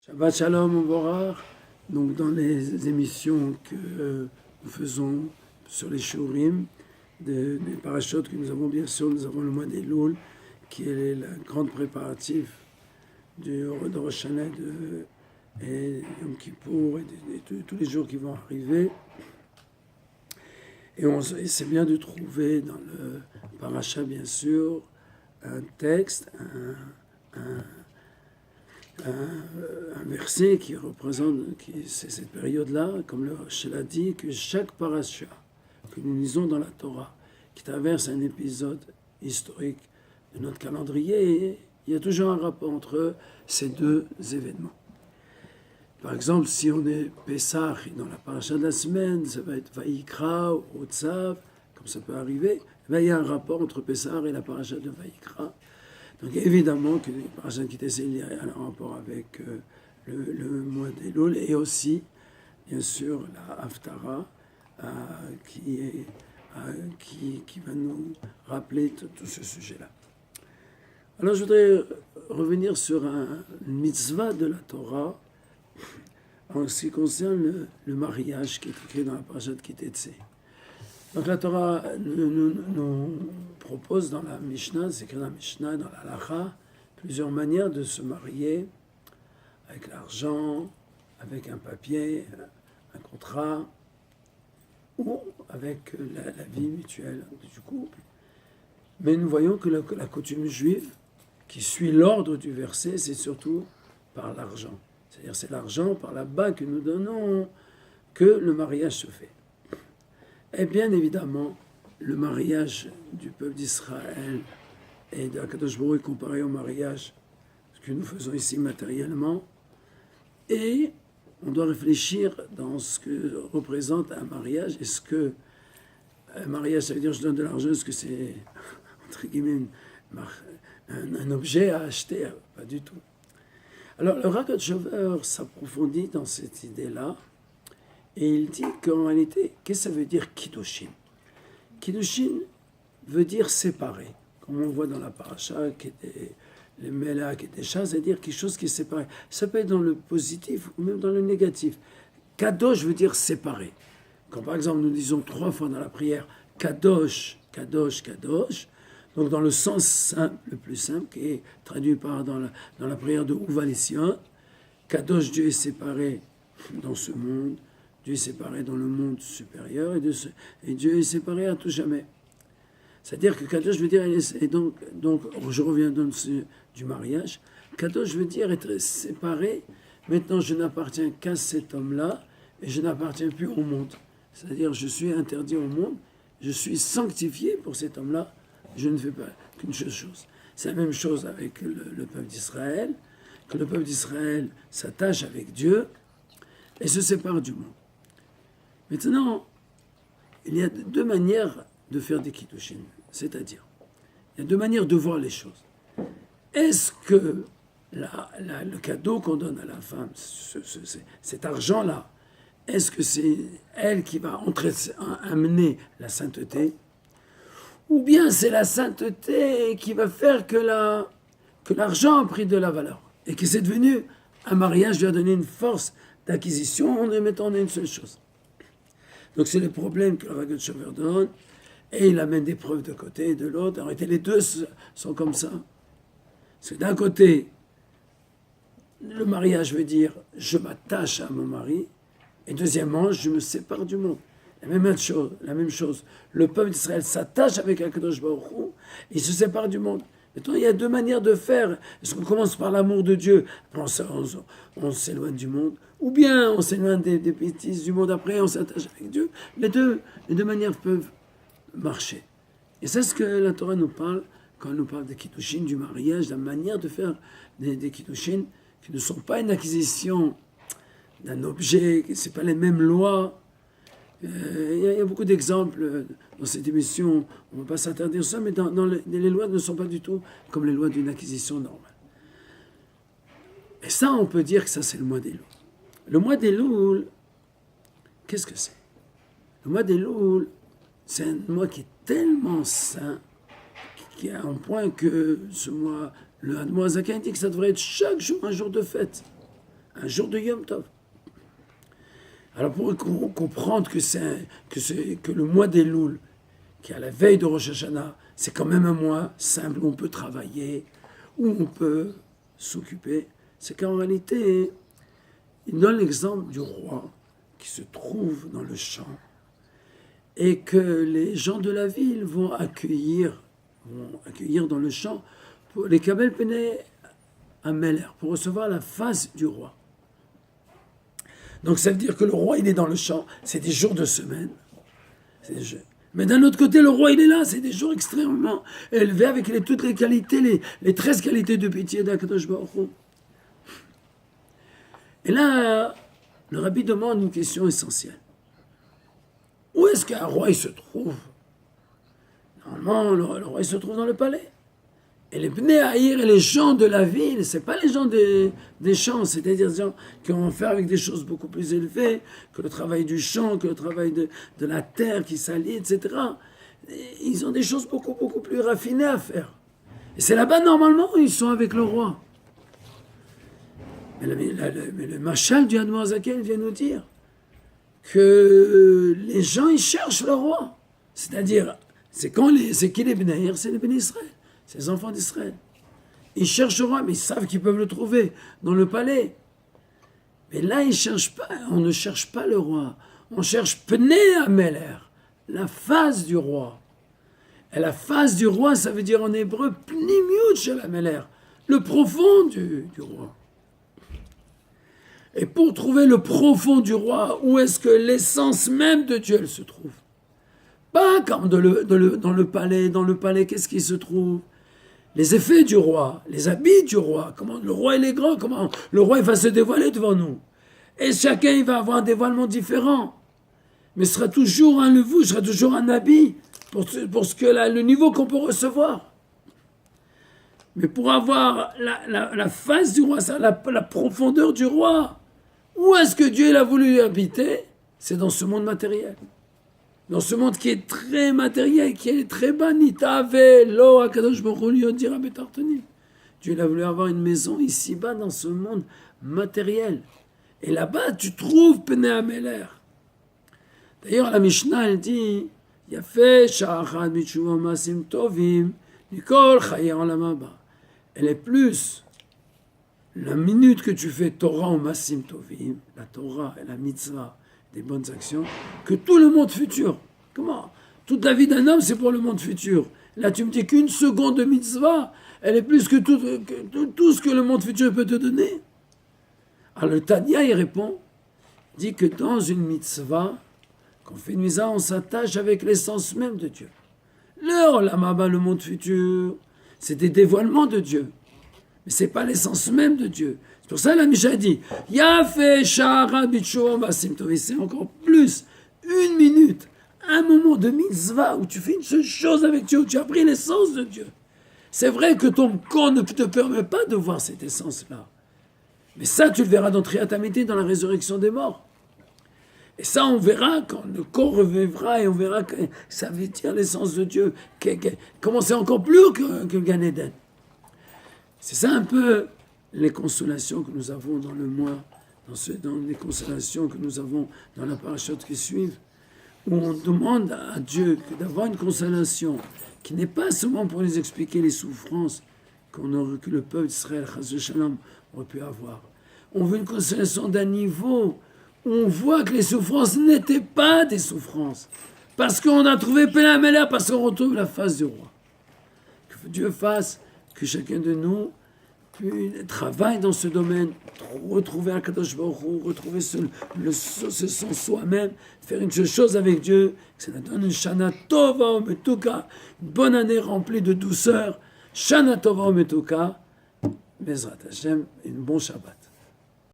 Shabbat Shalom Uvorach. Donc dans les émissions que nous faisons sur les Shurim, des parachutes que nous avons, bien sûr, nous avons le mois des Loul, qui est le grand préparatif de Rosh Hashanah et Yom Kippour et tous les jours qui vont arriver. Et c'est bien de trouver dans le parachat, bien sûr, un texte, un verset qui représente c'est cette période-là, comme le Rosh l'a dit, que chaque parasha que nous lisons dans la Torah, qui traverse un épisode historique de notre calendrier, il y a toujours un rapport entre ces deux événements. Par exemple, si on est Pessah dans la paracha de la semaine, ça va être Vaïkra ou Otsav, comme ça peut arriver, il y a un rapport entre Pessah et la paracha de Vaïkra. Donc évidemment que les parachas qui étaient il y a un rapport avec le mois des Loul et aussi, bien sûr, la Haftara qui va nous rappeler tout ce sujet-là. Alors je voudrais revenir sur une mitzvah de la Torah en ce qui concerne le mariage qui est écrit dans la paracha de Kitetsé. Donc la Torah nous propose dans la Mishnah, c'est écrit dans la Mishnah, dans la Halacha, plusieurs manières de se marier, avec l'argent, avec un papier, un contrat, ou avec la vie mutuelle du couple. Mais nous voyons que la coutume juive, qui suit l'ordre du verset, c'est surtout par l'argent. C'est-à-dire c'est l'argent par là-bas que nous donnons que le mariage se fait. Et bien évidemment, le mariage du peuple d'Israël et de Akadosh Baruch Hu est comparé au mariage que nous faisons ici matériellement. Et on doit réfléchir dans ce que représente un mariage. Est-ce que un mariage, ça veut dire je donne de l'argent, est-ce que c'est, entre guillemets, un objet à acheter? Pas du tout. Alors le Ragat Shover s'approfondit dans cette idée-là. Et il dit qu'en réalité, qu'est-ce que ça veut dire Kiddushin? Kiddushin veut dire séparer. Comme on voit dans la paracha, qui était les Melach et des chats, c'est-à-dire quelque chose qui est séparé. Ça peut être dans le positif ou même dans le négatif. Kadosh veut dire séparer. Quand par exemple nous disons 3 fois dans la prière Kadosh, Kadosh, Kadosh, donc dans le sens simple, le plus simple, qui est traduit par dans la prière de Uva les Sion, Kadosh, Dieu est séparé dans ce monde, Dieu est séparé dans le monde supérieur et Dieu est séparé à tout jamais. C'est-à-dire que Kadosh veut dire, et donc je reviens du mariage, Kadosh veut dire être séparé, maintenant je n'appartiens qu'à cet homme-là et je n'appartiens plus au monde. C'est-à-dire je suis interdit au monde, je suis sanctifié pour cet homme-là, je ne fais pas qu'une seule chose. C'est la même chose avec le peuple d'Israël, que le peuple d'Israël s'attache avec Dieu et se sépare du monde. Maintenant, il y a 2 manières de faire des kiddushin, c'est-à-dire, il y a 2 manières de voir les choses. Est-ce que le cadeau qu'on donne à la femme, cet argent-là, est-ce que c'est elle qui va amener la sainteté, ou bien c'est la sainteté qui va faire que l'argent a pris de la valeur, et que c'est devenu un mariage lui a donné une force d'acquisition en mettant en une seule chose. Donc c'est le problème que le Ragat Shover donne, et il amène des preuves de côté et de l'autre. En réalité, les deux sont comme ça. C'est d'un côté, le mariage veut dire je m'attache à mon mari, et deuxièmement, je me sépare du monde. La même chose. Le peuple d'Israël s'attache avec Akadosh Baruch Hu, il se sépare du monde. Maintenant, il y a 2 manières de faire. Est-ce qu'on commence par l'amour de Dieu, après on s'éloigne du monde, ou bien on s'éloigne des bêtises du monde, après on s'attache avec Dieu? Les deux manières peuvent marcher. Et c'est ce que la Torah nous parle quand elle nous parle des kiddushin, du mariage, la manière de faire des kiddushin qui ne sont pas une acquisition d'un objet, ce n'est pas les mêmes lois. Il y a beaucoup d'exemples dans cette émission, on ne va pas s'interdire ça, mais les lois ne sont pas du tout comme les lois d'une acquisition normale. Et ça, on peut dire que ça, c'est le mois des Loul. Le mois des Loul, qu'est-ce que c'est? Le mois des Loul, c'est un mois qui est tellement saint, qui a un point que ce mois, le Admorazaken dit que ça devrait être chaque jour un jour de fête. un jour de Yom Tov. Alors pour comprendre que le mois d'Elul, qui est à la veille de Rosh Hashanah, c'est quand même un mois simple où on peut travailler, où on peut s'occuper, c'est qu'en réalité, il donne l'exemple du roi qui se trouve dans le champ et que les gens de la ville vont accueillir dans le champ pour les Kabel Pene Ameler, pour recevoir la face du roi. Donc ça veut dire que le roi, il est dans le champ, c'est des jours de semaine. Mais d'un autre côté, le roi, il est là, c'est des jours extrêmement élevés avec toutes les qualités, les 13 qualités de pitié d'Akadosh Baruch Hu. Et là, le rabbi demande une question essentielle. Où est-ce qu'un roi, il se trouve? Normalement, le roi, il se trouve dans le palais. Et les Bnei Haïr et les gens de la ville, c'est pas les gens des champs, c'est-à-dire des gens qui vont faire avec des choses beaucoup plus élevées que le travail du champ, que le travail de la terre qui s'allie, etc. Ils ont des choses beaucoup plus raffinées à faire. Et c'est là-bas, normalement, où ils sont avec le roi. Mais le Machal du Admor Zaken vient nous dire que les gens, ils cherchent le roi. C'est-à-dire, c'est qui les Bnei Haïr? C'est les Bnei Israël. C'est les enfants d'Israël. Ils cherchent le roi, mais ils savent qu'ils peuvent le trouver dans le palais. Mais là, ils cherchent pas. On ne cherche pas le roi. On cherche Pnei Ameler, la face du roi. Et la face du roi, ça veut dire en hébreu Pnimiut shel Ameler, le profond du roi. Et pour trouver le profond du roi, où est-ce que l'essence même de Dieu elle se trouve? Pas comme dans le palais. Dans le palais, qu'est-ce qui se trouve? Les effets du roi, les habits du roi, comment le roi il est grand, comment le roi il va se dévoiler devant nous. Et chacun il va avoir un dévoilement différent. Mais ce sera toujours un levush, sera toujours un habit pour le niveau qu'on peut recevoir. Mais pour avoir la face du roi, la profondeur du roi, où est-ce que Dieu il a voulu habiter? C'est dans ce monde matériel. Dans ce monde qui est très matériel, qui est très bas, Nitave, Akadosh Baruch Hu dira Betartani. Dieu il a voulu avoir une maison ici-bas dans ce monde matériel. Et là-bas, tu trouves Pnei Ameler. D'ailleurs, la Mishnah, elle dit Yafeh sha'achad mitshuva masim tovim nikol chaye olam haba. Elle est plus la minute que tu fais Torah ou masim tovim, la Torah et la mitzvah, des bonnes actions, que tout le monde futur. Comment? Toute la vie d'un homme, c'est pour le monde futur. Là, tu me dis qu'une seconde de mitzvah, elle est plus que tout ce que le monde futur peut te donner. Alors le Tanya, il répond, dit que dans une mitzvah, quand on fait une mitzvah, on s'attache avec l'essence même de Dieu. Le monde futur, c'est des dévoilements de Dieu. Mais ce n'est pas l'essence même de Dieu. C'est pour ça que la Mishnah dit Yafeh sha'achad mitshuva masim tovim. C'est encore plus, une minute, un moment de mitzvah où tu fais une seule chose avec Dieu, où tu as pris l'essence de Dieu. C'est vrai que ton corps ne te permet pas de voir cette essence-là. Mais ça, tu le verras dans Triat Hamiti, dans la résurrection des morts. Et ça, on verra quand le corps revivra et on verra que ça veut dire l'essence de Dieu. Comment c'est encore plus que Gan Eden. C'est ça un peu les consolations que nous avons dans le mois, dans les consolations que nous avons dans la parachute qui suivent, où on demande à Dieu d'avoir une consolation qui n'est pas seulement pour les expliquer les souffrances que le peuple d'Israël, Chas v'Shalom, aurait pu avoir. On veut une consolation d'un niveau où on voit que les souffrances n'étaient pas des souffrances, parce qu'on a trouvé Pnei Ameler, parce qu'on retrouve la face du roi. Que Dieu fasse que chacun de nous travaille dans ce domaine, retrouver un Kadosh Baruch Hu, retrouver son soi-même, faire une seule chose avec Dieu, que ça nous donne une Shana Tova Umetuka, une bonne année remplie de douceur, Shana Tova Umetuka, Bezrat Hashem, et un bon Shabbat.